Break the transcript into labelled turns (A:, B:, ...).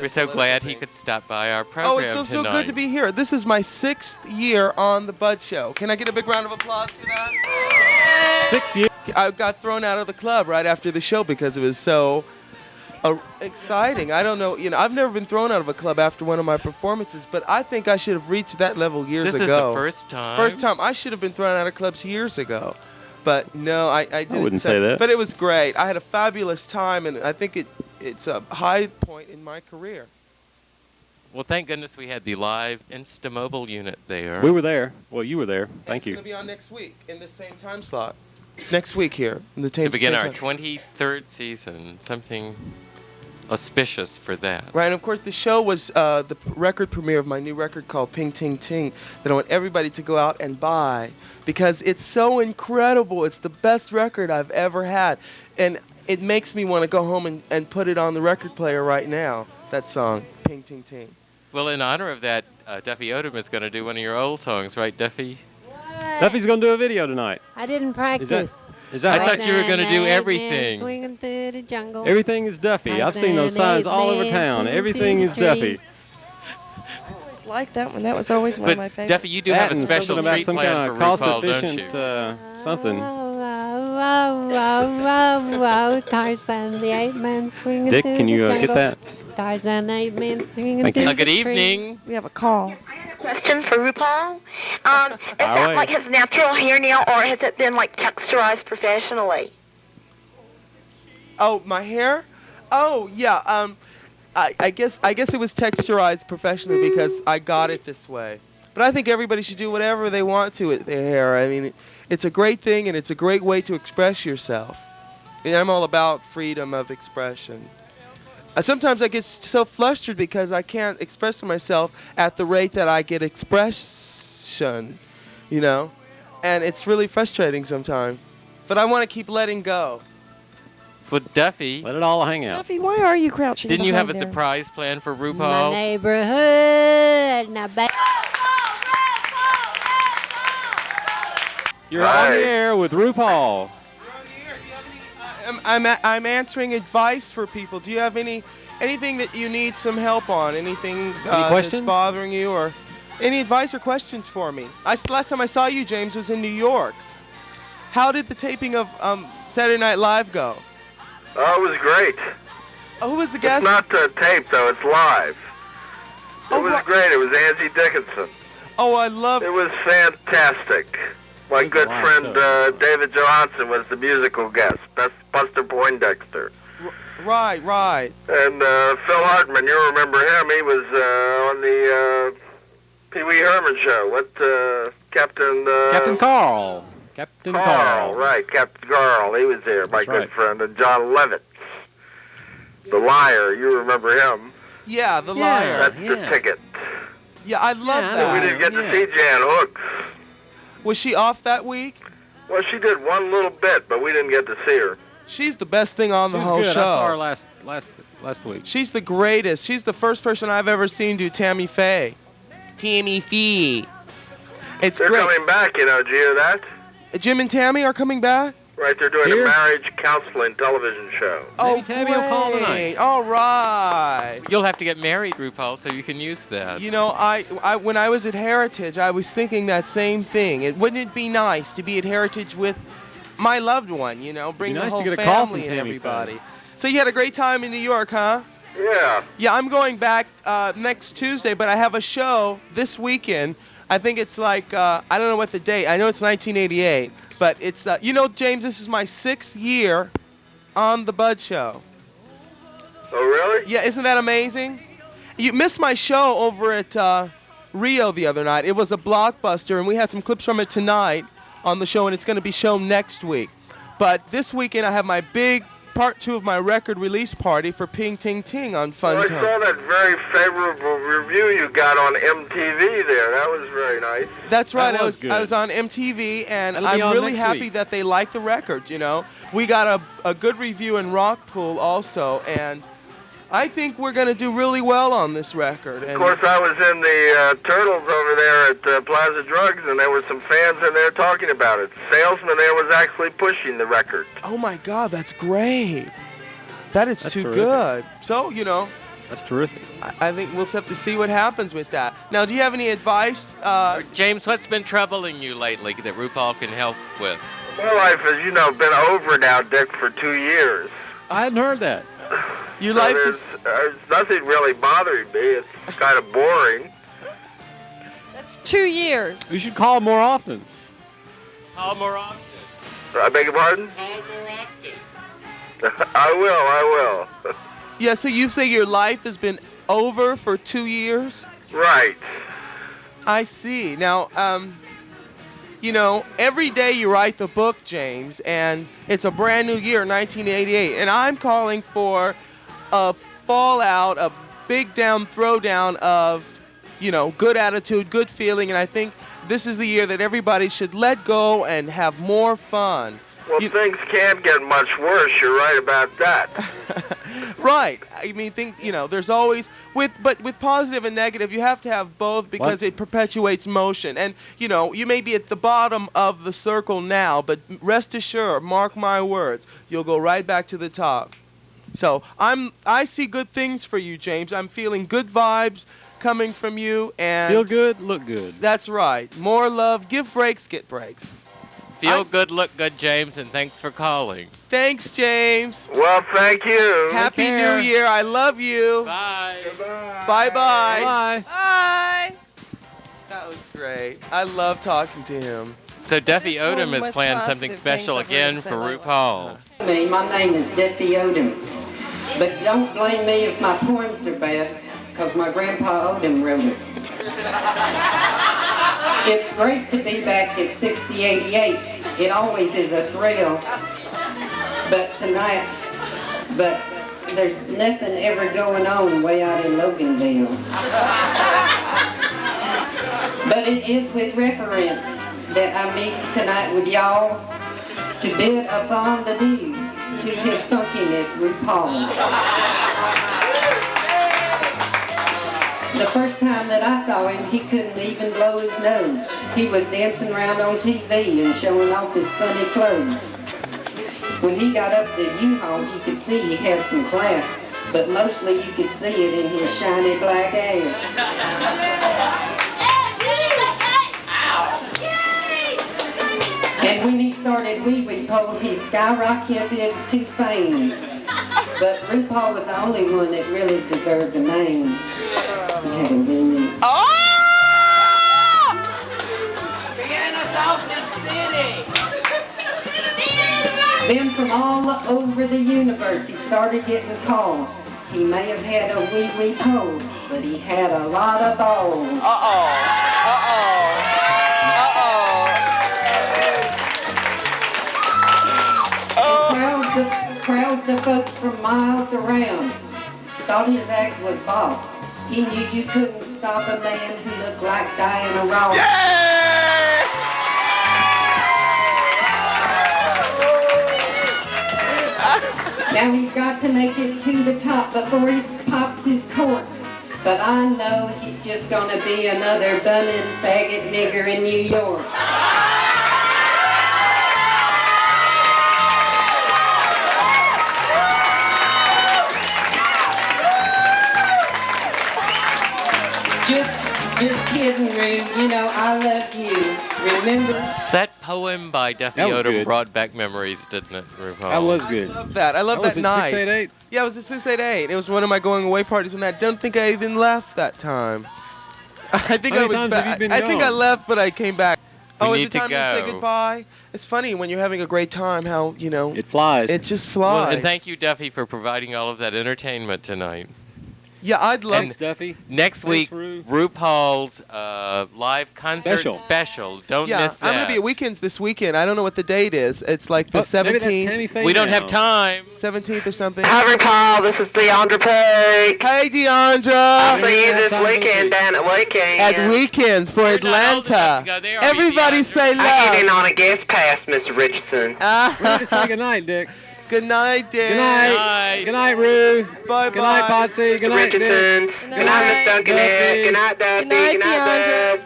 A: We're so glad he could stop by our program
B: Oh, it feels
A: tonight.
B: so good to be here. This is my 6th year on The Bud Show. Can I get a big round of applause for that?
C: 6 years.
B: I got thrown out of the club right after the show because it was so exciting. I don't know. I've never been thrown out of a club after one of my performances, but I think I should have reached that level years ago.
A: This is the first time?
B: First time. I should have been thrown out of clubs years ago. But no, I didn't.
C: I wouldn't say that.
B: But it was great. I had a fabulous time, and I think it's a high point in my career.
A: Well, thank goodness we had the live Instamobile unit there.
C: We were there. Well, you were there. Thank you.
B: It's going to be on next week in the same time slot. It's next week here in the
A: to begin our
B: time.
A: 23rd season. Something auspicious for that.
B: Right, and of course the show was the record premiere of my new record called Ping Ting Ting that I want everybody to go out and buy because it's so incredible. It's the best record I've ever had. And it makes me want to go home and put it on the record player right now, that song, Ping Ting Ting.
A: Well, in honor of that, Duffy Odom is going to do one of your old songs, right, Duffy?
C: Duffy's going to do a video tonight.
D: I didn't practice.
C: Is that
A: I
C: right?
A: thought you were going to do everything.
D: Swinging through the jungle.
C: Everything is Duffy. I've seen those signs all over town. Everything is Duffy.
E: I always liked that one. That was always one of my favorites.
A: Duffy, you do have a special
C: about
A: treat
C: some
A: plan
C: kind
A: for
C: of
A: RuPaul, don't you?
C: cost-efficient something.
D: Tarzan the ape man swinging
C: Dick,
D: through
C: can you
D: the jungle.
C: get that?
D: Tarzan the ape man swinging
C: Thank
D: through
C: you.
D: the
A: Good
D: tree.
A: evening.
E: We have a call.
F: Question for RuPaul. Is that like his natural hair now, or has it been like texturized professionally?
B: Oh, my hair? Oh, yeah. I guess it was texturized professionally because I got it this way. But I think everybody should do whatever they want to with their hair. I mean, it's a great thing and it's a great way to express yourself. And I'm all about freedom of expression. Sometimes I get so flustered because I can't express myself at the rate that I get expression, and it's really frustrating sometimes. But I want to keep letting go.
A: Well, Duffy,
C: Let it all hang out.
E: Duffy, why are you crouching?
A: didn't you have a
E: behind there?
A: surprise plan for
D: My
A: RuPaul?
D: neighborhood. Now,
C: You're on the air with RuPaul.
B: I'm answering advice for people. Do you have anything that you need some help on? Anything that's
C: questions?
B: bothering you, or any advice or questions for me? Last time I saw you, James, was in New York. How did the taping of Saturday Night Live go?
G: Oh, it was great.
B: Oh, who was the guest?
G: It's not tape, though. It's live. It was great. It was Angie Dickinson.
B: Oh, I love
G: it. Was fantastic. My good friend David Johansen was the musical guest. That's Buster Poindexter.
B: Right.
G: And Phil Hartman, you remember him. He was on the Pee Wee Herman show.
C: Captain Carl. Captain Carl.
G: Right, Captain Carl. He was there, my good friend. And John Lovitz, the liar. You remember him.
B: Yeah, the liar.
G: That's the ticket.
B: Yeah, I love that.
G: And we didn't get to see Jan Hooks.
B: Was she off that week?
G: Well, she did one little bit, but we didn't get to see her.
B: She's the best thing on the whole
C: good.
B: show.
C: I saw her last week.
B: She's the greatest. She's the first person I've ever seen do Tammy Faye. Tammy Faye. It's
G: They're
B: great.
G: coming back, did you hear that?
B: Jim and Tammy are coming back?
G: Right, they're doing a marriage counseling television show.
B: Oh,
A: Tammy will call tonight.
B: All right.
A: You'll have to get married, RuPaul, so you can use that.
B: I when I was at Heritage, I was thinking that same thing. Wouldn't it be nice to be at Heritage with my loved one, bring the whole family and everybody. So you had a great time in New York, huh?
G: Yeah.
B: Yeah, I'm going back next Tuesday, but I have a show this weekend. I think it's like, I don't know what the date. I know it's 1988, but it's, James, this is my 6th year on The Bud Show.
G: Oh, really?
B: Yeah, isn't that amazing? You missed my show over at Rio the other night. It was a blockbuster, and we had some clips from it tonight on the show, and it's going to be shown next week. But this weekend, I have my big part 2 of my record release party for Ping Ting Ting on Fun
G: Well, I
B: Time.
G: saw that very favorable review you got on MTV there. That was very nice.
B: That's right.
C: That
B: I
C: was
B: was on MTV, and
C: That'll be
B: I'm
C: on
B: really
C: next
B: happy
C: week.
B: that they like the record, We got a good review in Rockpool also, and I think we're going to do really well on this record. And
G: Of course, I was in the Turtles over there at Plaza Drugs, and there were some fans in there talking about it. The salesman there was actually pushing the record.
B: oh, my God, that's great. That's too
C: terrific.
B: good. So,
C: That's terrific.
B: I think we'll just have to see what happens with that. Now, do you have any advice?
A: James, what's been troubling you lately that RuPaul can help with?
G: My life has, been over now, Dick, for 2 years.
C: I hadn't heard that.
B: Your
G: So
B: life
G: there's,
B: is...
G: there's nothing really bothering me. It's kind of boring.
E: That's 2 years.
C: You should call more often.
A: Call more often.
G: I beg your pardon? I will.
B: Yeah, so you say your life has been over for 2 years?
G: Right.
B: I see. Now, every day you write the book, James, and it's a brand new year, 1988, and I'm calling for a fallout, a big down throwdown of, good attitude, good feeling, and I think this is the year that everybody should let go and have more fun.
G: Well, things can't get much worse. You're right about that.
B: Right. I mean, there's always, with positive and negative, you have to have both because it perpetuates motion. And, you may be at the bottom of the circle now, but rest assured, mark my words, you'll go right back to the top. So I see good things for you, James. I'm feeling good vibes coming from you. And
C: feel good, look good.
B: That's right. More love, give breaks, get breaks.
A: Feel good, look good, James, and thanks for calling.
B: Thanks, James.
G: Well, thank you.
B: Happy New Year. I love you.
A: Bye.
B: Bye-bye.
C: Bye.
E: Bye.
B: That was great. I love talking to him.
A: So Duffy
E: This one
A: Odom has
E: was
A: planned something
E: positive
A: special
E: things I've heard
A: again
E: him say
A: for
E: lately.
A: RuPaul.
H: My name is Duffy Odom. But don't blame me if my poems are bad, because my grandpa Odom wrote it. It's great to be back at 6088. It always is a thrill. But there's nothing ever going on way out in Loganville. But it is with reference that I meet tonight with y'all to bid a fond adieu to his funkiness, RuPaul. The first time that I saw him, he couldn't even blow his nose. He was dancing around on TV and showing off his funny clothes. When he got up the U-Hauls, you could see he had some class, but mostly you could see it in his shiny black ass. And when he started Wee Pole, he skyrocketed to fame. But RuPaul was the only one that really deserved the name. He had a really... Then from all over the universe, he started getting calls. He may have had a wee pole, but he had a lot of balls. Crowds of folks from miles around thought his act was boss. He knew you couldn't stop a man who looked like Diana Ross. Now he's got to make it to the top before he pops his cork. But I know he's just gonna be another bumming faggot nigger in New York. Just kidding, Rue. I love you. Remember?
A: That poem by Duffy
C: That was
A: Odom
C: good.
A: brought back memories, didn't it, RuPaul?
C: That was good.
B: I love that. I love
C: was
B: that
C: at
B: night.
C: 688?
B: Yeah, it was at 688. It was one of my going away parties when I don't think I even left that time. I think
C: How
B: I
C: many
B: was
C: times have
B: back.
C: you been
B: I think I
C: gone?
B: left, but I came back.
A: We
B: Is
A: need
B: it
A: to
B: time to say
A: go.
B: goodbye? It's funny when you're having a great time how,
C: It flies.
B: it just
A: Well,
B: flies.
A: and thank you, Duffy, for providing all of that entertainment tonight.
B: Yeah, I'd love
C: Thanks, Duffy.
A: Next
C: Thanks,
A: week,
C: Rue.
A: RuPaul's live concert special. Don't miss that.
B: I'm going to be at Weekends this weekend. I don't know what the date is. It's like the
C: Maybe that's
B: 17th.
C: Tammy Faye
A: We don't
C: now.
A: have time.
B: 17th or something.
F: Hi, RuPaul. This is Deandra Pake.
B: Hey, Deandra.
F: I'll see you
C: Yeah,
F: this
C: time to
F: weekend
C: leave.
F: down at Weekend.
B: At Weekends for
A: You're not old enough
B: Atlanta.
A: to go. They already
B: Everybody
A: Deandra.
B: say
F: I get in
B: love.
F: on a guest pass, Mr. Richardson.
C: We need to say goodnight, Dick.
B: Good night, Dick.
C: Good night.
A: Night.
C: Good night, Rue.
B: Bye-bye.
C: Good night, Potsy. Good night, Dick.
F: Richardson. Good night, Miss Duncan.
C: Duffy.
F: Good night, Duffy.
E: Good night,
F: Good night,
E: Deandra.
F: Bud.